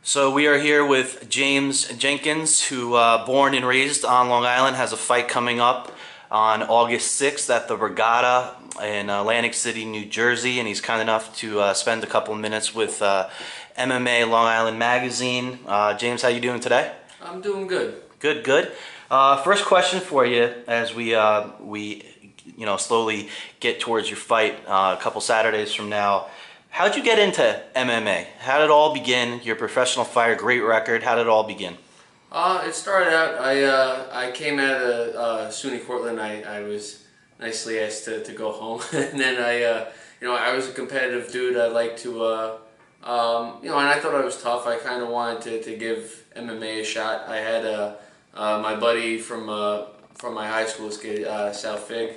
So we are here with James Jenkins, who born and raised on Long Island, has a fight coming up on August 6th at the Borgata in Atlantic City, New Jersey, and he's kind enough to spend a couple of minutes with MMA Long Island Magazine. James, how you doing today? I'm doing good. Good, good. First question for you, as we slowly get towards your fight a couple Saturdays from now. How'd you get into MMA? How did it all begin? You're a professional fighter, great record. How did it all begin? It started out. I came out of SUNY Cortland. I was nicely asked to go home, and then I was a competitive dude. I like to and I thought I was tough. I kind of wanted to give MMA a shot. I had my buddy from my high school, South Fig.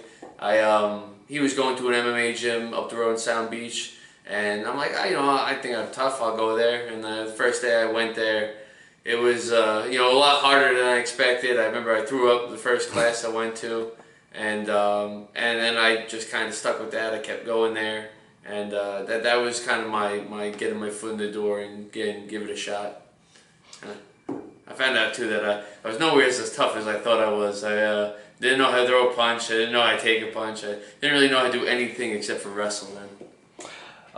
He was going to an MMA gym up the road in Sound Beach. And I'm like, I think I'm tough. I'll go there. And the first day I went there, it was, a lot harder than I expected. I remember I threw up the first class I went to, and then I just kind of stuck with that. I kept going there, and that was kind of my getting my foot in the door and give it a shot. I found out too that I was nowhere as tough as I thought I was. I didn't know how to throw a punch. I didn't know how to take a punch. I didn't really know how to do anything except for wrestle then.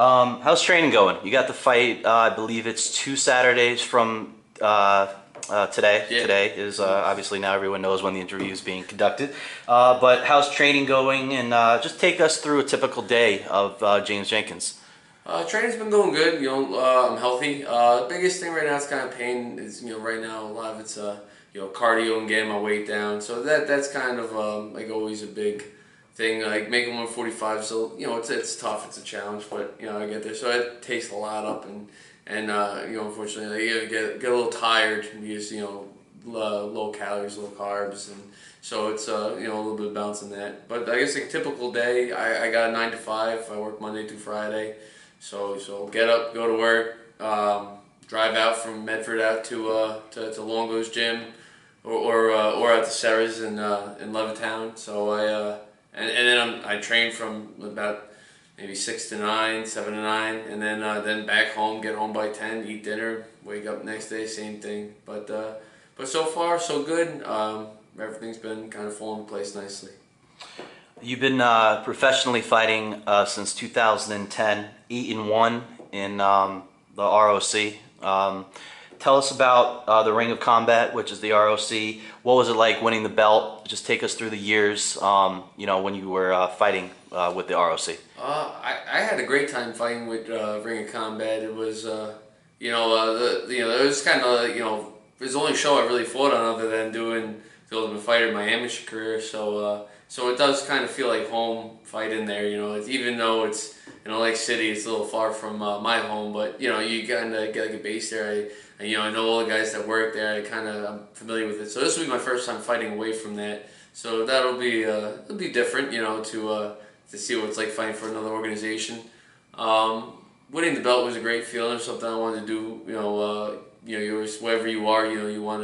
How's training going? You got the fight, I believe it's 2 Saturdays from today. Yeah. Today is obviously now everyone knows when the interview is being conducted. But how's training going? And just take us through a typical day of James Jenkins. Training's been going good. I'm healthy. Biggest thing right now is kind of pain. Is right now a lot of it's cardio and getting my weight down. So that's kind of like always a big thing, like making 145. So it's tough. It's a challenge, but I get there. So it takes a lot up, and unfortunately you get a little tired because low calories, low carbs, and so it's a little bit of balance in that. But I guess a typical day, I got a 9 to 5. I work Monday through Friday. So get up, go to work, drive out from Medford out to Longo's gym, or out to Sarah's in Levittown. So and then I train from about maybe 6 to 9, 7 to 9, and then back home, get home by 10, eat dinner, wake up next day, same thing. But so far so good. Everything's been kind of falling in place nicely. You've been professionally fighting since 2010, 8-1 in the ROC. Tell us about the Ring of Combat, which is the ROC. What was it like winning the belt? Just take us through the years, when you were fighting with the ROC. I had a great time fighting with Ring of Combat. It was, it was kind of, it was the only show I really fought on other than doing the Ultimate Fighter in my amateur career. So it does kind of feel like home fighting there. Even though it's in Lake City, it's a little far from my home, but you kind of get like a base there. I know all the guys that work there. I'm familiar with it. So this will be my first time fighting away from that. So it'll be different, to see what it's like fighting for another organization. Winning the belt was a great feeling. It was something I wanted to do. Wherever you are, you want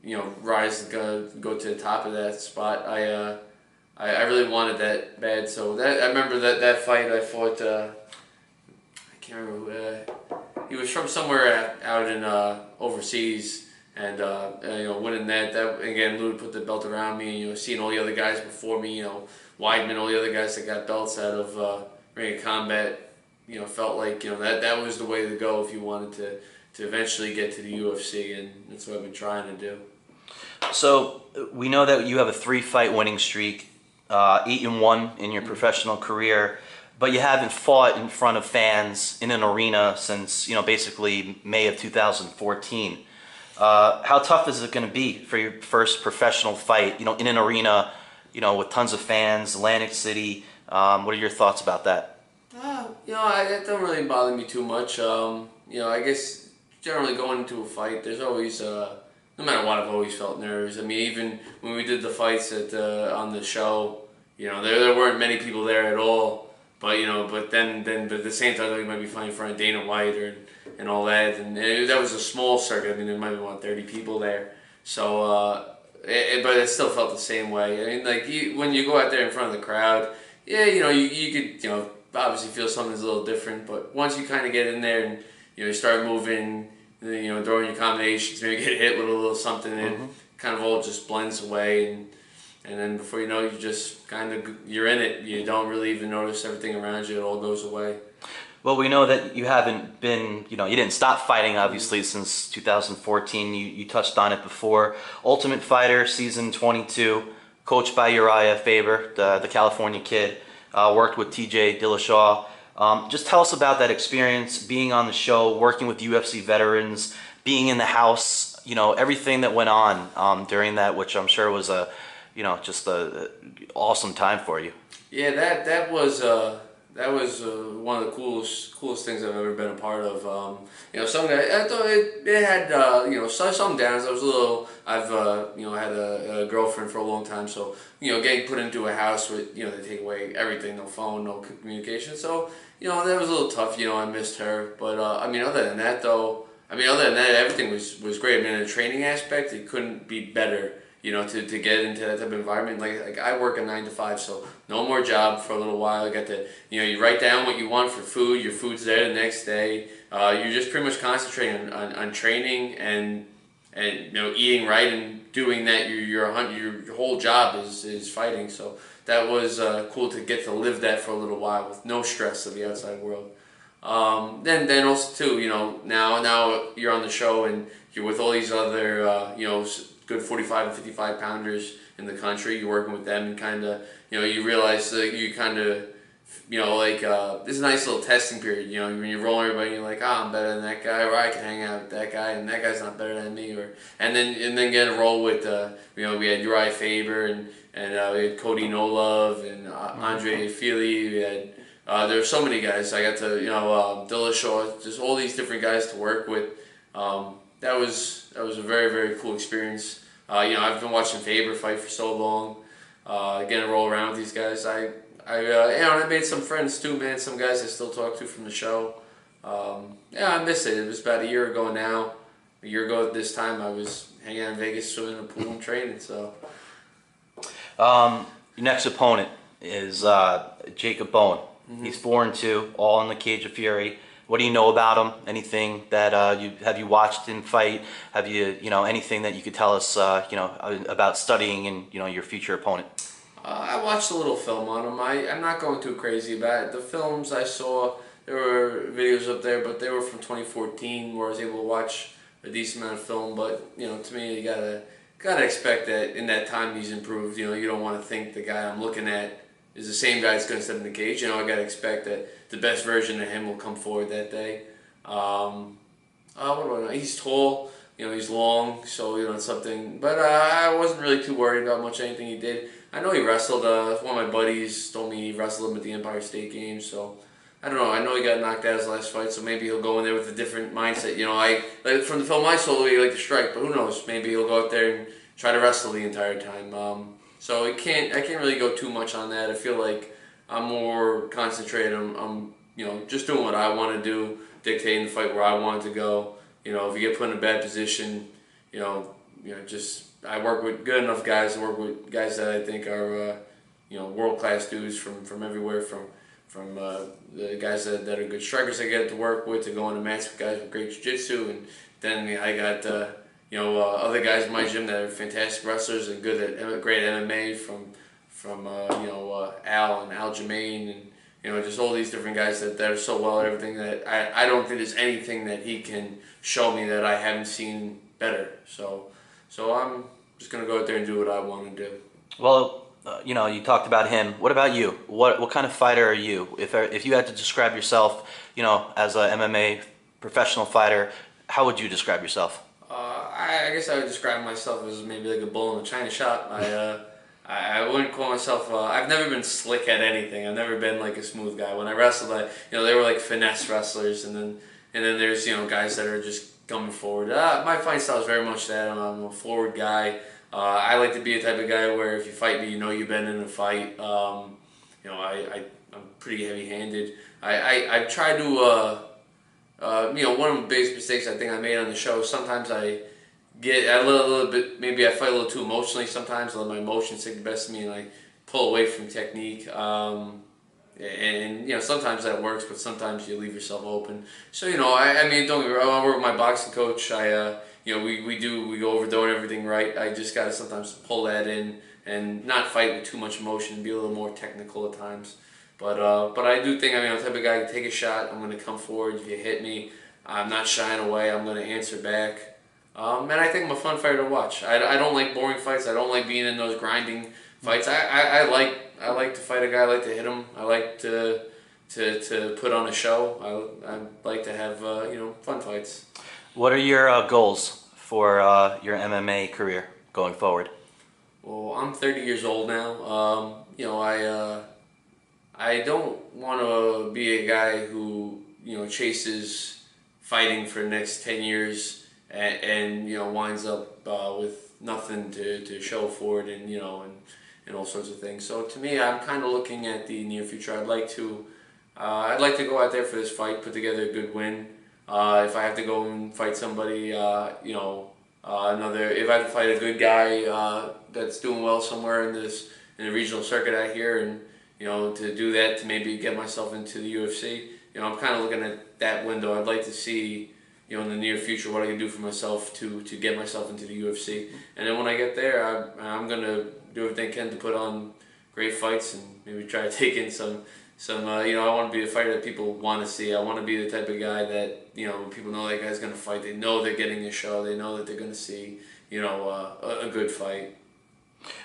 to, rise, go to the top of that spot. I really wanted that bad. So I remember that fight I fought. I can't remember. He was from somewhere out in overseas, and winning that again, Lou put the belt around me. Seeing all the other guys before me, Weidman, all the other guys that got belts out of Ring of Combat, felt like that was the way to go if you wanted to eventually get to the UFC, and that's what I've been trying to do. So we know that you have a 3-fight winning streak, 8-1 in your professional career. But you haven't fought in front of fans in an arena since, basically May of 2014. How tough is it going to be for your first professional fight, in an arena, with tons of fans, Atlantic City? What are your thoughts about that? It don't really bother me too much. I guess generally going into a fight, there's always, no matter what, I've always felt nerves. I mean, even when we did the fights on the show, there weren't many people there at all. But but at the same time, we might be fighting in front of Dana White and all that, and that was a small circuit. I mean, there might be 30 people there. So, but it still felt the same way. I mean, like when you go out there in front of the crowd, yeah, you could obviously feel something's a little different. But once you kind of get in there and you start moving, and then, throwing your combinations, maybe get hit with a little something, and kind of all just blends away, and then before you know, you just you're in it. You don't really even notice everything around you. It all goes away. Well, we know that you haven't been, you didn't stop fighting, obviously, since 2014. You touched on it before. Ultimate Fighter, season 22, coached by Uriah Faber, the California kid, worked with TJ Dillashaw. Just tell us about that experience, being on the show, working with UFC veterans, being in the house, everything that went on during that, which I'm sure was just a awesome time for you. Yeah, that was one of the coolest things I've ever been a part of. Some guys, I thought it had some downs. I've had a girlfriend for a long time, so getting put into a house with they take away everything, no phone, no communication. So that was a little tough. I missed her, but other than that everything was great. In the training aspect, it couldn't be better. To get into that type of environment. Like I work a 9 to 5, so no more job for a little while. I got to, you write down what you want for food. Your food's there the next day. You're just pretty much concentrating on training and eating right and doing that. Your whole job is fighting. So that was cool to get to live that for a little while with no stress of the outside world. Then also too, now you're on the show and you're with all these other good 45 and 55 pounders in the country. You're working with them and you realize that you this is a nice little testing period. When you roll everybody, you're like, I'm better than that guy, or I can hang out with that guy, and that guy's not better than me, and then get a roll with we had Uriah Faber and we had Cody No Love and Andre Fili. We had there were so many guys. I got to Dillashaw, just all these different guys to work with. That was a very, very cool experience. I've been watching Faber fight for so long. Getting to roll around with these guys. I made some friends too, man. Some guys I still talk to from the show. I miss it. It was about a year ago now. A year ago at this time, I was hanging out in Vegas, swimming in a pool and training. So, your next opponent is Jacob Bowen. He's 4-2, all in the Cage of Fury. What do you know about him? Anything that have you watched him fight? Have you anything that you could tell us about studying and your future opponent? I watched a little film on him. I'm not going too crazy about it. The films I saw, there were videos up there, but they were from 2014 where I was able to watch a decent amount of film. But to me, you gotta expect that in that time he's improved. You don't want to think the guy I'm looking at is the same guy that's going to step in the cage. I got to expect that the best version of him will come forward that day. What do I know? He's tall, he's long, so it's something. But I wasn't really too worried about much anything he did. I know he wrestled. One of my buddies told me he wrestled him at the Empire State Games. So I don't know. I know he got knocked out his last fight, so maybe he'll go in there with a different mindset. From the film I saw, he liked to strike, but who knows? Maybe he'll go out there and try to wrestle the entire time. So I can't really go too much on that. I feel like I'm more concentrated. I'm just doing what I want to do, dictating the fight where I want it to go. If you get put in a bad position, I work with good enough guys. I work with guys that I think are world class dudes from everywhere, from the guys that are good strikers I get to work with, to go on a match with guys with great jiu-jitsu, and then I got other guys in my gym that are fantastic wrestlers and great MMA from Al and Al Jermaine, and just all these different guys that are so well at everything that I don't think there's anything that he can show me that I haven't seen better. So I'm just gonna go out there and do what I want to do. Well, you talked about him. What about you? What kind of fighter are you? If you had to describe yourself, as a MMA professional fighter, how would you describe yourself? I guess I would describe myself as maybe like a bull in a china shop. I wouldn't call myself. I've never been slick at anything. I've never been like a smooth guy. When I wrestled, they were like finesse wrestlers, and then there's guys that are just coming forward. My fight style is very much that. I'm a forward guy. I like to be a type of guy where if you fight me, you've been in a fight. I'm pretty heavy-handed. I try to. One of the biggest mistakes I think I made on the show, sometimes I get a little bit, maybe I fight a little too emotionally sometimes. I let my emotions take the best of me and I pull away from technique. and sometimes that works, but sometimes you leave yourself open. So I mean, don't get me wrong. I work with my boxing coach. We go over doing everything right. I just gotta sometimes pull that in and not fight with too much emotion, be a little more technical at times. But I do think, I mean, I'm the type of guy to take a shot. I'm gonna come forward. If you hit me, I'm not shying away. I'm gonna answer back. And I think I'm a fun fighter to watch. I don't like boring fights. I don't like being in those grinding fights. I like to fight a guy. I like to hit him. I like to put on a show. I like to have fun fights. What are your goals for your MMA career going forward? Well, I'm 30 years old now. I don't want to be a guy who chases fighting for the next 10 years and winds up with nothing to show for it and all sorts of things. So to me, I'm kind of looking at the near future. I'd like to go out there for this fight, put together a good win. If I have to go and fight somebody, if I have to fight a good guy that's doing well somewhere in the regional circuit out here, and to do that, to maybe get myself into the UFC. I'm kind of looking at that window. I'd like to see in the near future what I can do for myself to get myself into the UFC. And then when I get there, I'm gonna do everything I can to put on great fights and maybe try to take in some. I want to be a fighter that people want to see. I want to be the type of guy that when people know that guy's gonna fight, they know they're getting a show. They know that they're gonna see a good fight.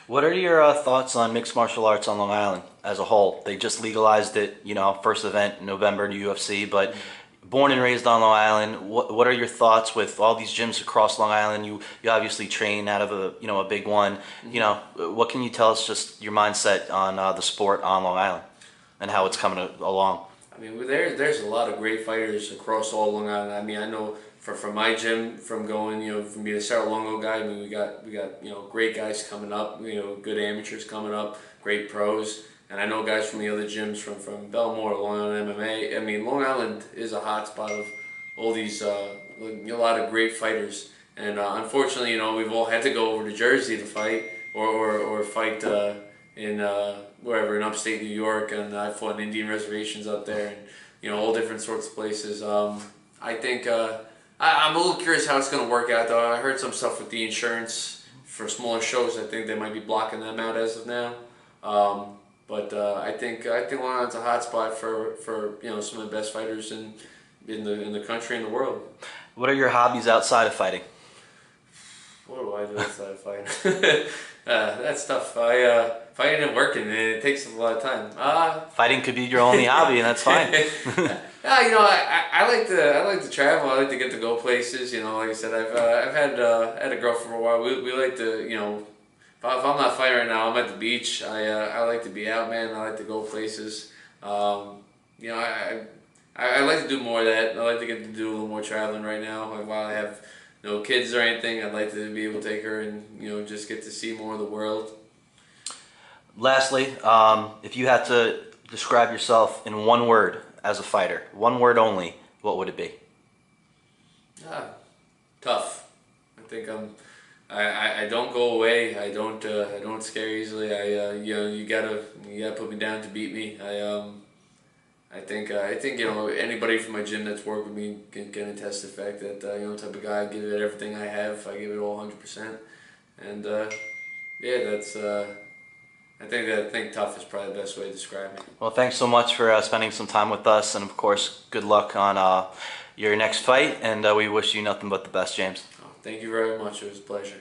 What are your thoughts on mixed martial arts on Long Island as a whole? They just legalized it, first event in November in the UFC, but born and raised on Long Island, what are your thoughts with all these gyms across Long Island? You obviously train out of a big one. What can you tell us, just your mindset on the sport on Long Island and how it's coming along? I mean, there's a lot of great fighters across all Long Island. I mean, I know from my gym, from going, from being a Sarah Longo guy, I mean, we got great guys coming up, good amateurs coming up, great pros. And I know guys from the other gyms from Belmore, Long Island MMA. I mean, Long Island is a hot spot of all these, a lot of great fighters. And unfortunately, we've all had to go over to Jersey to fight or fight in wherever, in upstate New York. And I fought in Indian reservations up there and, all different sorts of places. I think, I'm a little curious how it's going to work out, though. I heard some stuff with the insurance for smaller shows. I think they might be blocking them out as of now. But I think Long Island's a hot spot for some of the best fighters in the country and the world. What are your hobbies outside of fighting? What do I do outside of fighting? That's tough. Fighting and working, it takes a lot of time. Fighting could be your only hobby, and that's fine. I like to travel. I like to get to go places. Like I said, I've had a girl for a while. We like to If I'm not fighting right now, I'm at the beach. I like to be out, man. I like to go places. I like to do more of that. I like to get to do a little more traveling right now. Like, while I have no kids or anything, I'd like to be able to take her and just get to see more of the world. Lastly, if you had to describe yourself in one word as a fighter, one word only, what would it be? Tough. I think I don't go away. I don't scare easily. You gotta put me down to beat me. I think anybody from my gym that's worked with me can attest to the fact that type of guy. I give it everything I have. I give it all 100%. And that's I think tough is probably the best way to describe me. Well, thanks so much for spending some time with us, and of course, good luck on your next fight. And we wish you nothing but the best, James. Thank you very much. It was a pleasure.